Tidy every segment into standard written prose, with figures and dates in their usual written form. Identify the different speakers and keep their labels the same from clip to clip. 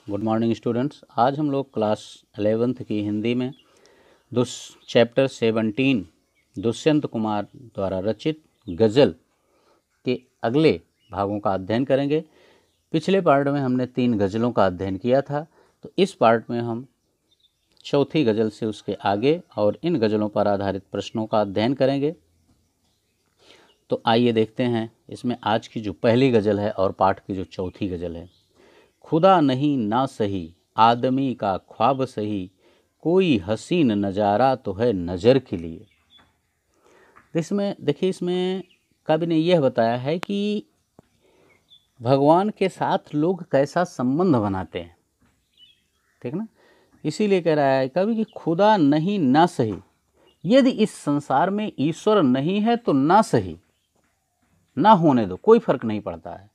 Speaker 1: Good morning students. आज हम लोग क्लास 11th की हिंदी में चैप्टर 17 दुष्यंत कुमार द्वारा रचित गज़ल के अगले भागों का अध्ययन करेंगे। पिछले पार्ट में हमने 3 गज़लों का अध्ययन किया था, तो इस पार्ट में हम चौथी गज़ल से उसके आगे और इन गज़लों पर आधारित प्रश्नों का अध्ययन करेंगे। तो आइए देखते हैं इसमें आज की जो पहली गज़ल है और पाठ की जो चौथी गज़ल है। खुदा नहीं ना सही आदमी का ख्वाब सही, कोई हसीन नज़ारा तो है नज़र के लिए। इसमें देखिए, इसमें कवि ने यह बताया है कि भगवान के साथ लोग कैसा संबंध बनाते हैं, ठीक ना। इसीलिए कह रहा है कवि कि खुदा नहीं ना सही, यदि इस संसार में ईश्वर नहीं है तो ना सही, ना होने दो, कोई फर्क नहीं पड़ता है।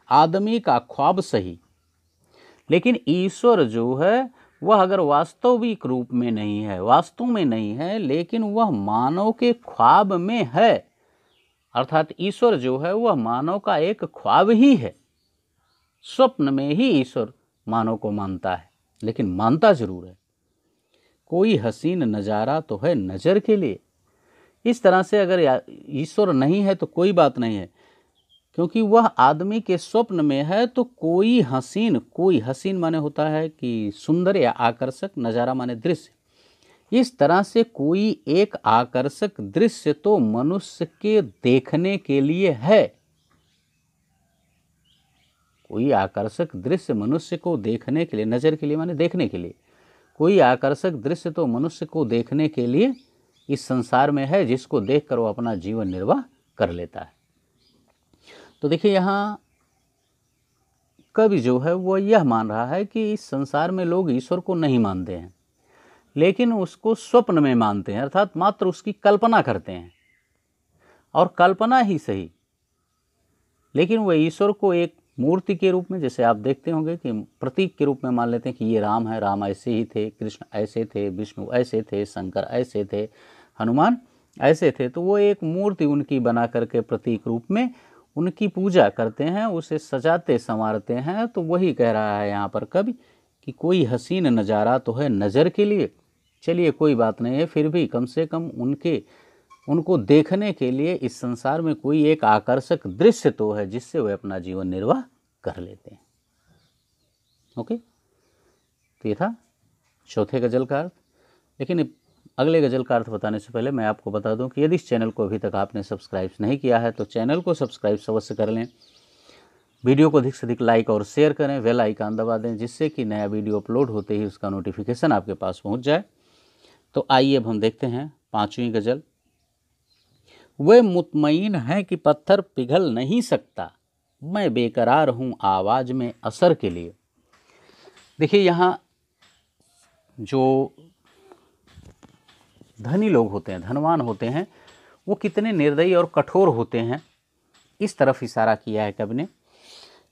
Speaker 1: आदमी का ख्वाब सही, लेकिन ईश्वर जो है वह अगर वास्तविक रूप में नहीं है, वास्तव में नहीं है, लेकिन वह मानव के ख्वाब में है, अर्थात ईश्वर जो है वह मानव का एक ख्वाब ही है। स्वप्न में ही ईश्वर मानव को मानता है, लेकिन मानता जरूर है। कोई हसीन नज़ारा तो है नज़र के लिए। इस तरह से अगर ईश्वर नहीं है तो कोई बात नहीं है, क्योंकि वह आदमी के स्वप्न में है। तो कोई हसीन माने होता है कि सुंदर या आकर्षक, नज़ारा माने दृश्य। इस तरह से कोई एक आकर्षक दृश्य तो मनुष्य के देखने के लिए है। कोई आकर्षक दृश्य मनुष्य को देखने के लिए, नज़र के लिए माने देखने के लिए, कोई आकर्षक दृश्य तो मनुष्य को देखने के लिए इस संसार में है, जिसको देखकर वो अपना जीवन निर्वाह कर लेता है। तो देखिए, यहाँ कवि जो है वो यह मान रहा है कि इस संसार में लोग ईश्वर को नहीं मानते हैं, लेकिन उसको स्वप्न में मानते हैं, अर्थात मात्र उसकी कल्पना करते हैं। और कल्पना ही सही, लेकिन वह ईश्वर को एक मूर्ति के रूप में, जैसे आप देखते होंगे कि प्रतीक के रूप में मान लेते हैं कि ये राम है, राम ऐसे ही थे, कृष्ण ऐसे थे, विष्णु ऐसे थे, शंकर ऐसे थे, हनुमान ऐसे थे। तो वो एक मूर्ति उनकी बना करके प्रतीक रूप में उनकी पूजा करते हैं, उसे सजाते संवारते हैं। तो वही कह रहा है यहाँ पर कवि कि कोई हसीन नज़ारा तो है नज़र के लिए। चलिए कोई बात नहीं है, फिर भी कम से कम उनको देखने के लिए इस संसार में कोई एक आकर्षक दृश्य तो है, जिससे वे अपना जीवन निर्वाह कर लेते हैं। ओके, तो ये था चौथे गज़ल का अर्थ। लेकिन अगले गज़ल का अर्थ बताने से पहले मैं आपको बता दूं कि यदि इस चैनल को अभी तक आपने सब्सक्राइब नहीं किया है तो चैनल को सब्सक्राइब अवश्य कर लें। वीडियो को अधिक से अधिक लाइक और शेयर करें, बेल आइकन दबा दें, जिससे कि नया वीडियो अपलोड होते ही उसका नोटिफिकेशन आपके पास पहुंच जाए। तो आइए अब हम देखते हैं 5वीं गज़ल। वे मुतमईन है कि पत्थर पिघल नहीं सकता, मैं बेकरार हूँ आवाज़ में असर के लिए। देखिए, यहाँ जो धनी लोग होते हैं, धनवान होते हैं, वो कितने निर्दयी और कठोर होते हैं, इस तरफ इशारा किया है कवि ने।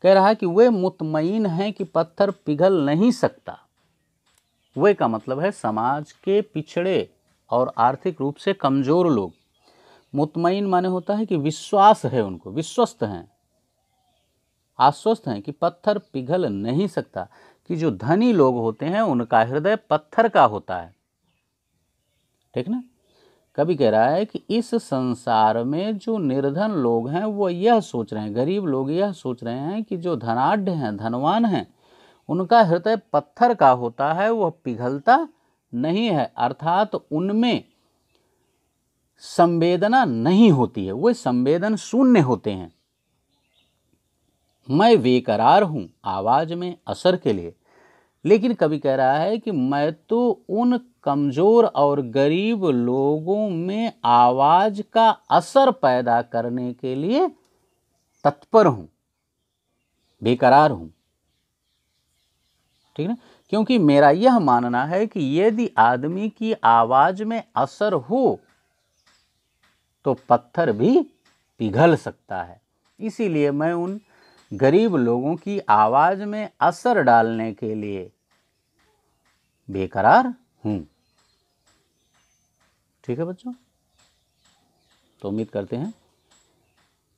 Speaker 1: कह रहा है कि वे मुतमईन हैं कि पत्थर पिघल नहीं सकता। वे का मतलब है समाज के पिछड़े और आर्थिक रूप से कमज़ोर लोग। मुतमईन माने होता है कि विश्वास है, उनको विश्वस्त हैं, आश्वस्त हैं कि पत्थर पिघल नहीं सकता। कि जो धनी लोग होते हैं उनका हृदय पत्थर का होता है, ठीक ना। कभी कह रहा है कि इस संसार में जो निर्धन लोग हैं वो यह सोच रहे हैं, गरीब लोग यह सोच रहे हैं कि जो धनाढ्य हैं, धनवान हैं, उनका हृदय पत्थर का होता है, वह पिघलता नहीं है, अर्थात उनमें संवेदना नहीं होती है, वे संवेदन शून्य होते हैं। मैं बेकरार हूं आवाज में असर के लिए। लेकिन कवि कह रहा है कि मैं तो उन कमजोर और गरीब लोगों में आवाज का असर पैदा करने के लिए तत्पर हूं, बेकरार हूं, ठीक है। क्योंकि मेरा यह मानना है कि यदि आदमी की आवाज में असर हो तो पत्थर भी पिघल सकता है। इसीलिए मैं उन गरीब लोगों की आवाज में असर डालने के लिए बेकरार हूं। ठीक है बच्चों, तो उम्मीद करते हैं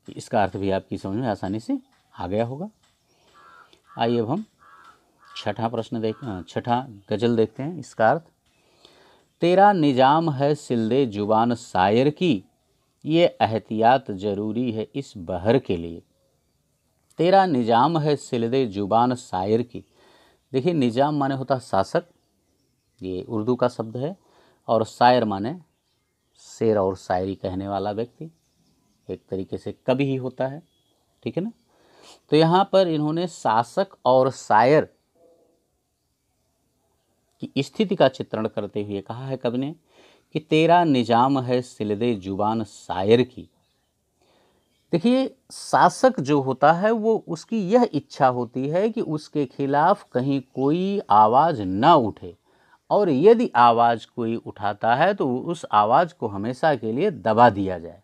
Speaker 1: कि इसका अर्थ भी आपकी समझ में आसानी से आ गया होगा। आइए अब हम छठा गज़ल देखते हैं। इसका अर्थ, तेरा निजाम है सिलदे जुबान शायर की, ये एहतियात ज़रूरी है इस बहर के लिए। तेरा निजाम है सिलदे जुबान शायर की। देखिए, निजाम माने होता है शासक, ये उर्दू का शब्द है, और शायर माने शेर और शायरी कहने वाला व्यक्ति, एक तरीके से कवि ही होता है, ठीक है ना। तो यहाँ पर इन्होंने शासक और शायर की स्थिति का चित्रण करते हुए कहा है कवि ने कि तेरा निजाम है सिलदे जुबान शायर की। देखिए, शासक जो होता है वो उसकी यह इच्छा होती है कि उसके खिलाफ कहीं कोई आवाज़ न उठे, और यदि आवाज़ कोई उठाता है तो उस आवाज़ को हमेशा के लिए दबा दिया जाए,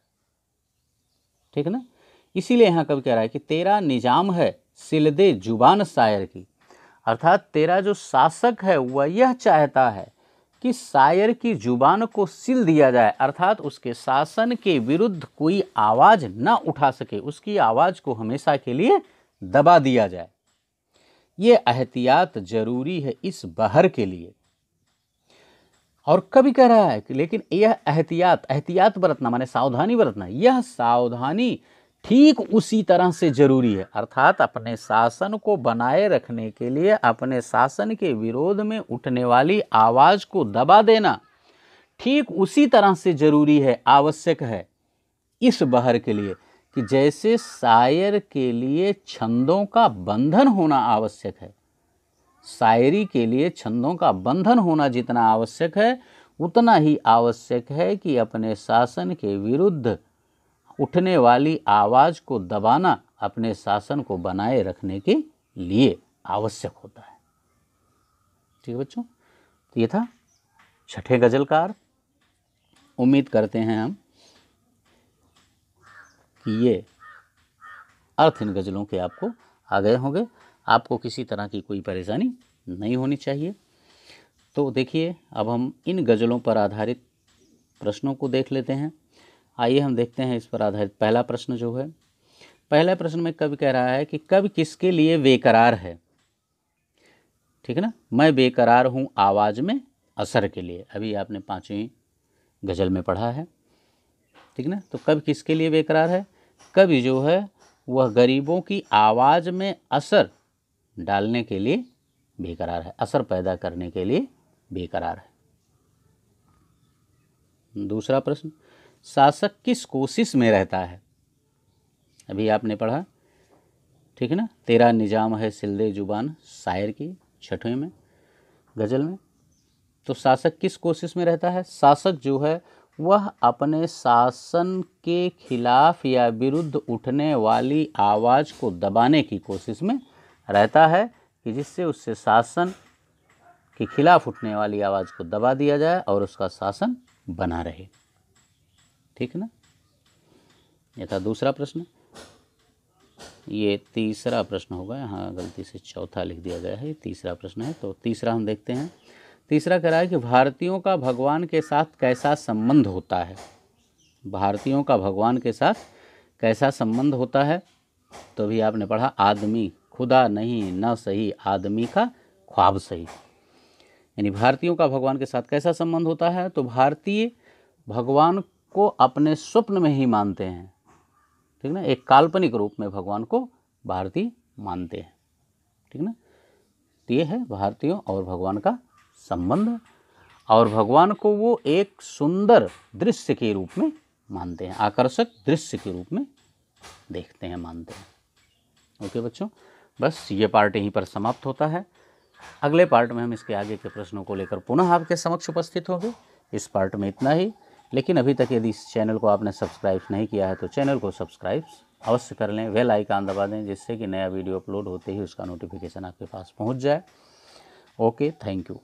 Speaker 1: ठीक है ना। इसीलिए यहाँ कवि कह रहा है कि तेरा निजाम है सिलदे जुबान शायर की, अर्थात तेरा जो शासक है वह यह चाहता है कि शायर की जुबान को सिल दिया जाए, अर्थात उसके शासन के विरुद्ध कोई आवाज़ न उठा सके, उसकी आवाज़ को हमेशा के लिए दबा दिया जाए। ये एहतियात ज़रूरी है इस बहर के लिए। और कभी कह रहा है कि लेकिन यह एहतियात बरतना माने सावधानी बरतना, यह सावधानी ठीक उसी तरह से जरूरी है, अर्थात अपने शासन को बनाए रखने के लिए अपने शासन के विरोध में उठने वाली आवाज़ को दबा देना ठीक उसी तरह से जरूरी है, आवश्यक है इस बहर के लिए, कि जैसे शायर के लिए छंदों का बंधन होना आवश्यक है, शायरी के लिए छंदों का बंधन होना जितना आवश्यक है, उतना ही आवश्यक है कि अपने शासन के विरुद्ध उठने वाली आवाज़ को दबाना अपने शासन को बनाए रखने के लिए आवश्यक होता है। ठीक है बच्चों, तो ये था छठे गज़ल का अर्थ। उम्मीद करते हैं हम कि ये अर्थ इन गज़लों के आपको आ गए होंगे, आपको किसी तरह की कोई परेशानी नहीं होनी चाहिए। तो देखिए, अब हम इन गज़लों पर आधारित प्रश्नों को देख लेते हैं। आइए हम देखते हैं इस पर आधारित पहला प्रश्न जो है। पहला प्रश्न में कवि कह रहा है कि कवि किसके लिए बेकरार है, ठीक है ना। मैं बेकरार हूँ आवाज़ में असर के लिए, अभी आपने 5वीं गज़ल में पढ़ा है, ठीक ना। तो कवि किसके लिए बेकरार है, कवि जो है वह गरीबों की आवाज़ में असर डालने के लिए बेकरार है, असर पैदा करने के लिए बेकरार है। दूसरा प्रश्न, शासक किस कोशिश में रहता है, अभी आपने पढ़ा, ठीक है ना। तेरा निजाम है सिलदे जुबान शायर की, छठवें में गज़ल में। तो शासक किस कोशिश में रहता है, शासक जो है वह अपने शासन के खिलाफ या विरुद्ध उठने वाली आवाज़ को दबाने की कोशिश में रहता है, कि जिससे उससे शासन के खिलाफ उठने वाली आवाज़ को दबा दिया जाए और उसका शासन बना रहे, ठीक है ना। यह था दूसरा प्रश्न। ये तीसरा प्रश्न होगा, यहाँ गलती से चौथा लिख दिया गया है, ये तीसरा प्रश्न है। तो तीसरा हम देखते हैं। तीसरा कह रहा है कि भारतीयों का भगवान के साथ कैसा संबंध होता है, भारतीयों का भगवान के साथ कैसा संबंध होता है। तो अभी आपने पढ़ा, आदमी खुदा नहीं न सही, आदमी का ख्वाब सही, यानी भारतीयों का भगवान के साथ कैसा संबंध होता है। तो भारतीय भगवान को अपने स्वप्न में ही मानते हैं, ठीक ना, एक काल्पनिक रूप में भगवान को भारतीय मानते हैं, ठीक ना। तो ये है भारतीयों और भगवान का संबंध, और भगवान को वो एक सुंदर दृश्य के रूप में मानते हैं, आकर्षक दृश्य के रूप में देखते हैं, मानते हैं। ओके बच्चों, बस ये पार्ट यहीं पर समाप्त होता है। अगले पार्ट में हम इसके आगे के प्रश्नों को लेकर पुनः आपके समक्ष उपस्थित होंगे। इस पार्ट में इतना ही, लेकिन अभी तक यदि इस चैनल को आपने सब्सक्राइब नहीं किया है तो चैनल को सब्सक्राइब अवश्य कर लें, बेल आइकन दबा दें, जिससे कि नया वीडियो अपलोड होते ही उसका नोटिफिकेशन आपके पास पहुंच जाए। Okay, thank you.